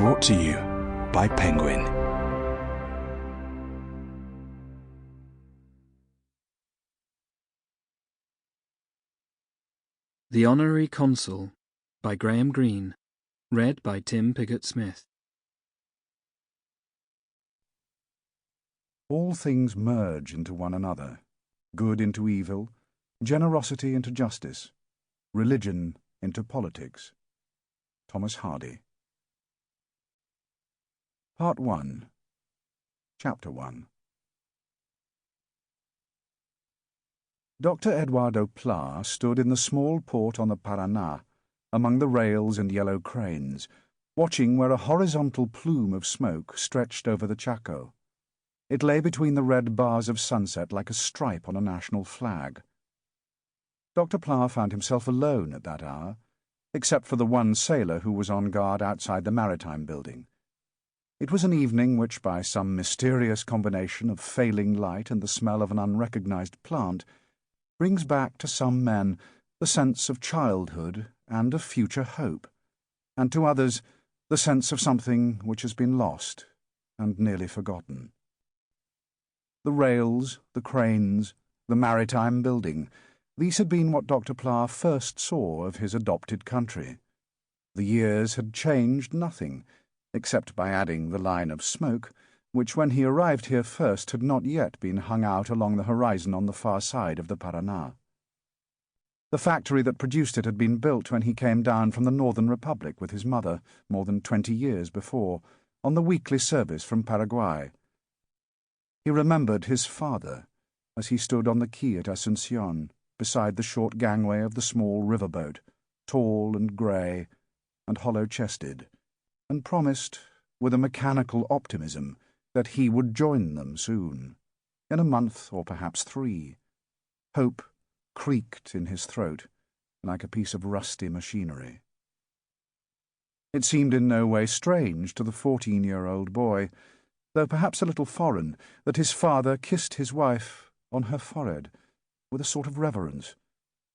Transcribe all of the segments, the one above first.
Brought to you by Penguin. The Honorary Consul by Greene. Read by Tim Pigott-Smith. All things merge into one another, good into evil, generosity into justice, religion into politics. Thomas Hardy. Part 1. Chapter 1. Doctor Eduardo Plarr stood in the small port on the Paraná, among the rails and yellow cranes, watching where a horizontal plume of smoke stretched over the Chaco. It lay between the red bars of sunset like a stripe on a national flag. Dr. Plarr found himself alone at that hour, except for the one sailor who was on guard outside the Maritime Building. It was an evening which, by some mysterious combination of failing light and the smell of an unrecognized plant, brings back to some men the sense of childhood and of future hope, and to others the sense of something which has been lost and nearly forgotten. The rails, the cranes, the Maritime Building, these had been what Dr. Plarr first saw of his adopted country. The years had changed nothing, except by adding the line of smoke, which when he arrived here first had not yet been hung out along the horizon on the far side of the Paraná. The factory that produced it had been built when he came down from the Northern Republic with his mother, more than 20 years before, on the weekly service from Paraguay. He remembered his father as he stood on the quay at Asunción, beside the short gangway of the small riverboat, tall and grey and hollow-chested, and promised, with a mechanical optimism, that he would join them soon, in a month or perhaps 3. Hope creaked in his throat like a piece of rusty machinery. It seemed in no way strange to the 14-year-old boy, though perhaps a little foreign, that his father kissed his wife on her forehead with a sort of reverence,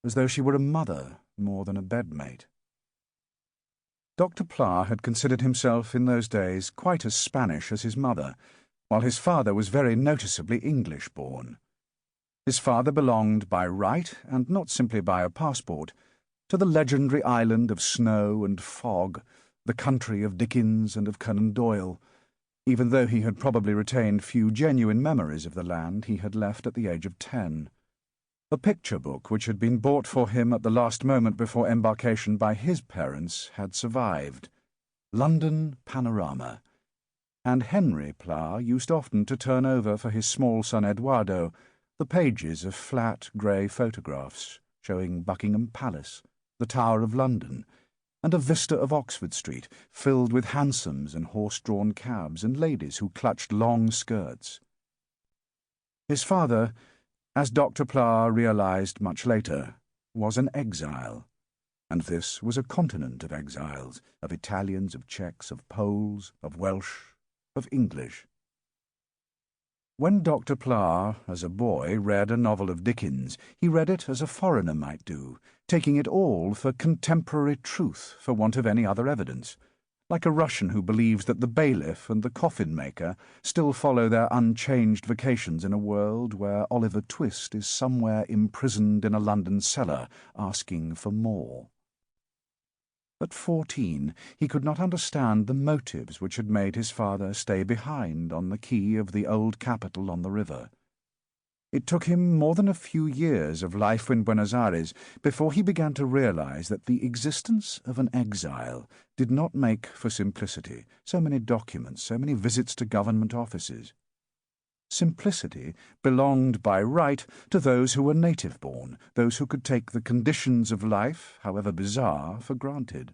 as though she were a mother more than a bedmate. Dr. Plarr had considered himself in those days quite as Spanish as his mother, while his father was very noticeably English-born. His father belonged by right, and not simply by a passport, to the legendary island of snow and fog, the country of Dickens and of Conan Doyle, even though he had probably retained few genuine memories of the land he had left at the age of 10. A picture book which had been bought for him at the last moment before embarkation by his parents had survived, London Panorama, and Henry Plarr used often to turn over for his small son Eduardo the pages of flat grey photographs showing Buckingham Palace, the Tower of London, and a vista of Oxford Street filled with hansoms and horse-drawn cabs and ladies who clutched long skirts. His father, as Dr. Plarr realized much later, was an exile, and this was a continent of exiles, of Italians, of Czechs, of Poles, of Welsh, of English. When Dr. Plarr, as a boy, read a novel of Dickens, he read it as a foreigner might do, taking it all for contemporary truth for want of any other evidence, like a Russian who believes that the bailiff and the coffin-maker still follow their unchanged vacations in a world where Oliver Twist is somewhere imprisoned in a London cellar asking for more. At 14, he could not understand the motives which had made his father stay behind on the quay of the old capital on the river. It took him more than a few years of life in Buenos Aires before he began to realize that the existence of an exile did not make for simplicity, so many documents, so many visits to government offices. Simplicity belonged by right to those who were native-born, those who could take the conditions of life, however bizarre, for granted.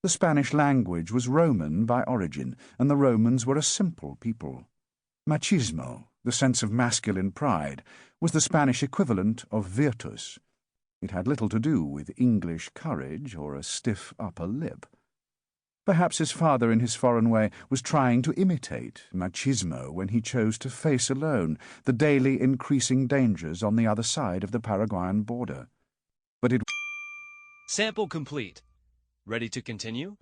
The Spanish language was Roman by origin, and the Romans were a simple people. Machismo, the sense of masculine pride, was the Spanish equivalent of virtus. It had little to do with English courage or a stiff upper lip. Perhaps his father, in his foreign way, was trying to imitate machismo when he chose to face alone the daily increasing dangers on the other side of the Paraguayan border. But it... Sample complete. Ready to continue?